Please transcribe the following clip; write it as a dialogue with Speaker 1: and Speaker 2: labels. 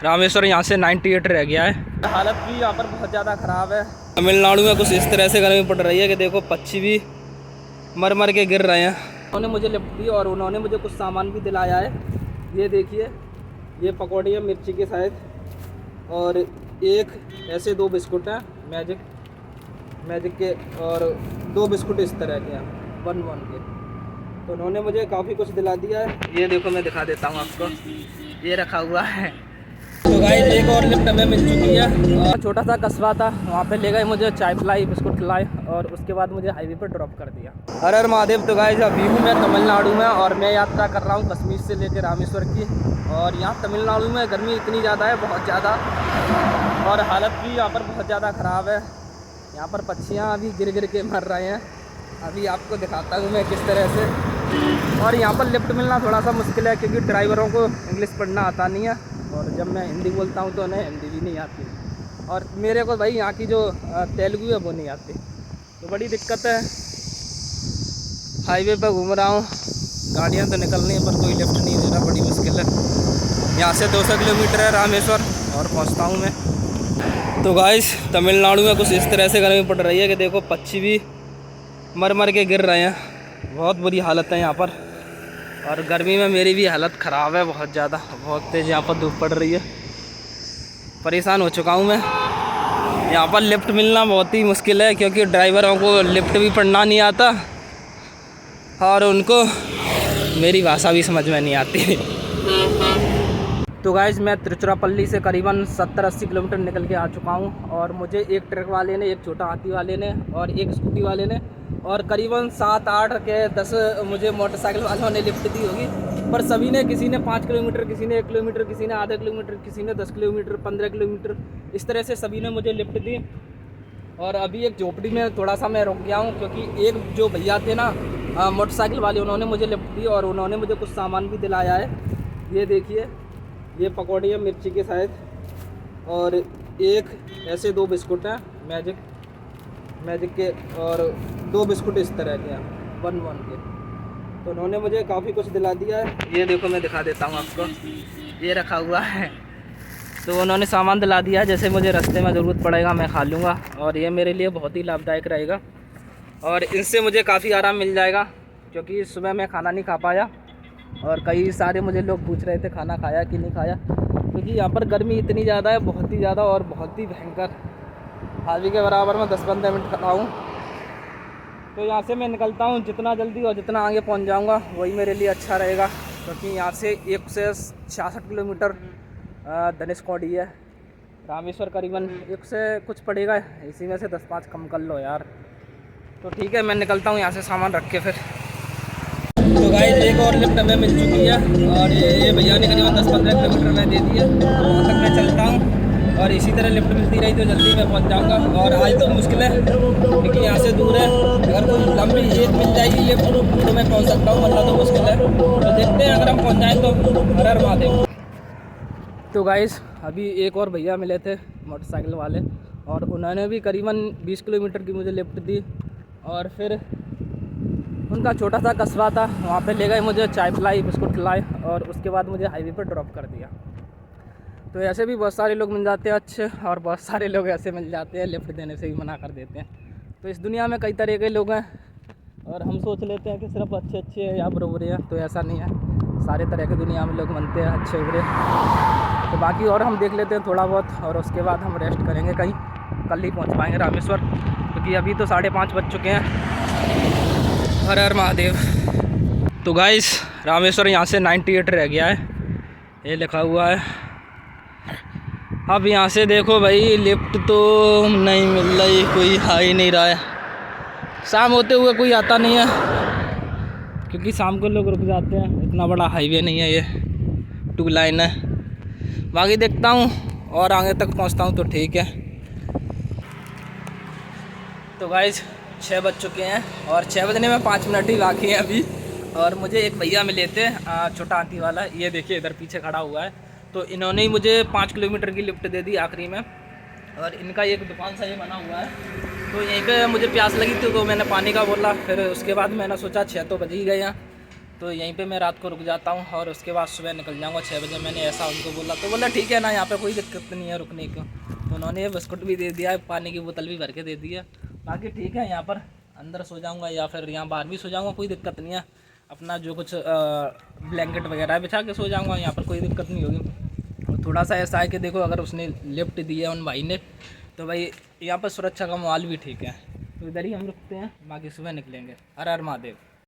Speaker 1: रामेश्वर यहाँ से 98 रह गया है। हालत भी यहाँ पर बहुत ज़्यादा ख़राब है। तमिलनाडु में कुछ इस तरह से गर्मी पड़ रही है कि देखो पक्षी भी मर मर के गिर रहे हैं। उन्होंने मुझे लिफ्ट दी और उन्होंने मुझे कुछ सामान भी दिलाया है। ये देखिए, ये पकौड़ी है मिर्ची के साथ, और एक ऐसे 2 बिस्कुट हैं मैजिक के, और 2 बिस्कुट इस तरह के हैं 1 के। तो उन्होंने मुझे काफ़ी कुछ दिला दिया है। ये देखो, मैं दिखा देता हूँ आपको, ये रखा हुआ है। तो गाइस एक और लिफ्ट हमें मिल चुकी है। और छोटा सा कस्बा था, वहाँ पे ले गए, मुझे चाय पिलाई, बिस्कुट खिलाए, और उसके बाद मुझे हाईवे पर ड्रॉप कर दिया। हर हर महादेव। तो गाइस अभी हूँ मैं तमिलनाडु में, और मैं यात्रा कर रहा हूँ कश्मीर से लेकर रामेश्वर की। और यहाँ तमिलनाडु में गर्मी इतनी ज़्यादा है, बहुत ज़्यादा, और हालत भी यहाँ पर बहुत ज़्यादा ख़राब है। यहाँ पर पक्षियाँ अभी गिर गिर के मर रहे हैं। अभी आपको दिखाता हूँ मैं किस तरह से। और यहाँ पर लिफ्ट मिलना थोड़ा सा मुश्किल है, क्योंकि ड्राइवरों को इंग्लिश पढ़ना आता नहीं है, और जब मैं हिंदी बोलता हूँ तो उन्हें हिंदी भी नहीं आती, और मेरे को भाई यहाँ की जो तेलुगु है वो नहीं आती। तो बड़ी दिक्कत है। हाईवे पर घूम रहा हूँ, गाड़ियाँ तो निकल रही हैं पर कोई लिफ्ट नहीं दे रहा, बड़ी मुश्किल है। यहाँ से 200 किलोमीटर है रामेश्वर, और पहुँचता हूँ मैं। तो गाइस तमिलनाडु में कुछ इस तरह से गर्मी पड़ रही है कि देखो पक्षी भी मर मर के गिर रहे हैं। बहुत बुरी हालत है यहाँ पर, और गर्मी में मेरी भी हालत ख़राब है बहुत ज़्यादा। बहुत तेज़ यहाँ पर धूप पड़ रही है, परेशान हो चुका हूँ मैं। यहाँ पर लिफ्ट मिलना बहुत ही मुश्किल है, क्योंकि ड्राइवरों को लिफ्ट भी पढ़ना नहीं आता, और उनको मेरी भाषा भी समझ में नहीं आती। तो गाइस मैं तिरुचिरापल्ली से करीबन 70-80 किलोमीटर निकल के आ चुका हूँ, और मुझे एक ट्रक वाले ने, एक छोटा हाथी वाले ने, और एक स्कूटी वाले ने, और करीबन 7-8 के 10 मुझे मोटरसाइकिल वालों ने लिफ्ट दी होगी। पर सभी ने, किसी ने 5 किलोमीटर, किसी ने 1 किलोमीटर, किसी ने आधा किलोमीटर, किसी ने 10 किलोमीटर, 15 किलोमीटर, इस तरह से सभी ने मुझे लिफ्ट दी। और अभी एक झोपड़ी में थोड़ा सा मैं रुक गया हूँ, क्योंकि एक जो भैया थे ना मोटरसाइकिल वाले, उन्होंने मुझे लिफ्ट दी और उन्होंने मुझे कुछ सामान भी दिलाया है। ये देखिए, ये पकौड़ी है मिर्ची के साथ, और एक ऐसे 2 बिस्कुट हैं मैजिक के, और 2 बिस्कुट इस तरह के हैं 1 के। तो उन्होंने मुझे काफ़ी कुछ दिला दिया है। ये देखो, मैं दिखा देता हूँ आपको, ये रखा हुआ है। तो उन्होंने सामान दिला दिया है, जैसे मुझे रास्ते में ज़रूरत पड़ेगा मैं खा लूँगा, और ये मेरे लिए बहुत ही लाभदायक रहेगा, और इनसे मुझे काफ़ी आराम मिल जाएगा। क्योंकि सुबह मैं खाना नहीं खा पाया, और कई सारे मुझे लोग पूछ रहे थे खाना खाया कि नहीं खाया, क्योंकि यहाँ पर गर्मी इतनी ज़्यादा है, बहुत ही ज़्यादा, और बहुत ही भयंकर। हावी के बराबर में 10-15 मिनट खड़ा हूँ। तो यहाँ से मैं निकलता हूँ, जितना जल्दी और जितना आगे पहुँच जाऊँगा वही मेरे लिए अच्छा रहेगा, क्योंकि यहाँ से 1 से 66 किलोमीटर धनुषकोडी है। रामेश्वर करीबन 1 से कुछ पड़ेगा, इसी में से 10-5 कम कर लो यार। तो ठीक है, मैं निकलता हूँ यहाँ से सामान रख के फिर। तो गाइस एक और लिफ्ट हमें मिल चुकी है, और ये भैया ने करीबन 10-15 किलोमीटर में दे दी है। वहाँ तक मैं चलता हूँ, और इसी तरह लिफ्ट मिलती रही तो जल्दी मैं पहुँच जाऊँगा। और आज तो मुश्किल है, क्योंकि यहाँ से दूर है। अगर कोई लंबी एक मिल जाएगी लिफ्ट तो मैं पहुँच सकता हूँ, वरना तो मुश्किल है। तो देखते हैं, अगर हम पहुँच जाएँ तो हर हर महादेव। तो गाइस अभी एक और भैया मिले थे मोटरसाइकिल वाले, और उन्होंने भी करीबन 20 किलोमीटर की मुझे लिफ्ट दी, और फिर उनका छोटा सा कस्बा था, वहाँ पे ले गए, मुझे चाय पिलाई, बिस्कुट खिलाए, और उसके बाद मुझे हाईवे पर ड्रॉप कर दिया। तो ऐसे भी बहुत सारे लोग मिल जाते हैं अच्छे, और बहुत सारे लोग ऐसे मिल जाते हैं लिफ्ट देने से भी मना कर देते हैं। तो इस दुनिया में कई तरह के लोग हैं, और हम सोच लेते हैं कि सिर्फ अच्छे हैं या बुरे हैं, तो ऐसा नहीं है। सारे तरह के दुनिया में लोग बनते हैं, अच्छे बुरे। तो बाकी और हम देख लेते हैं थोड़ा बहुत, और उसके बाद हम रेस्ट करेंगे कहीं। कल ही पहुँच पाएंगे रामेश्वर, क्योंकि अभी तो 5:30 बज चुके हैं। हर हर महादेव। तो गाइस रामेश्वर यहाँ से 98 रह गया है, ये लिखा हुआ है। अब यहाँ से देखो भाई, लिफ्ट तो नहीं मिल रही, कोई आ ही नहीं रहा है। शाम होते हुए कोई आता नहीं है, क्योंकि शाम को लोग रुक जाते हैं। इतना बड़ा हाईवे नहीं है, ये 2 लाइन है। बाकी देखता हूँ, और आगे तक पहुँचता हूँ तो ठीक है। तो गाइस 6 बज चुके हैं, और 6 बजने में 5 मिनट ही बाकी हैं अभी। और मुझे एक भैया मिले थे छोटा हाथी वाला, ये देखिए इधर पीछे खड़ा हुआ है। तो इन्होंने ही मुझे 5 किलोमीटर की लिफ्ट दे दी आखिरी में, और इनका एक दुकान सा ये बना हुआ है। तो यहीं पे मुझे प्यास लगी थी, तो मैंने पानी का बोला। फिर उसके बाद मैंने सोचा 6 तो बज ही गए हैं, तो यहीं पे मैं रात को रुक जाता हूँ और उसके बाद सुबह निकल जाऊँगा 6 बजे। मैंने ऐसा उनको बोला तो बोला ठीक है ना, यहाँ पे कोई दिक्कत नहीं है रुकने को। तो उन्होंने बिस्कुट भी दे दिया, पानी की बोतल भी भर के दे दिया। बाकी ठीक है, यहाँ पर अंदर सो जाऊँगा या फिर यहाँ बाहर भी सो जाऊँगा, कोई दिक्कत नहीं है। अपना जो कुछ ब्लैंकेट वगैरह बिछा के सो जाऊँगा, यहाँ पर कोई दिक्कत नहीं होगी। और थोड़ा सा ऐसा है कि देखो अगर उसने लिफ्ट दी है उन भाई ने, तो भाई यहाँ पर सुरक्षा का माहौल भी ठीक है। तो इधर ही हम रुकते हैं, बाकी सुबह निकलेंगे। हर हर महादेव।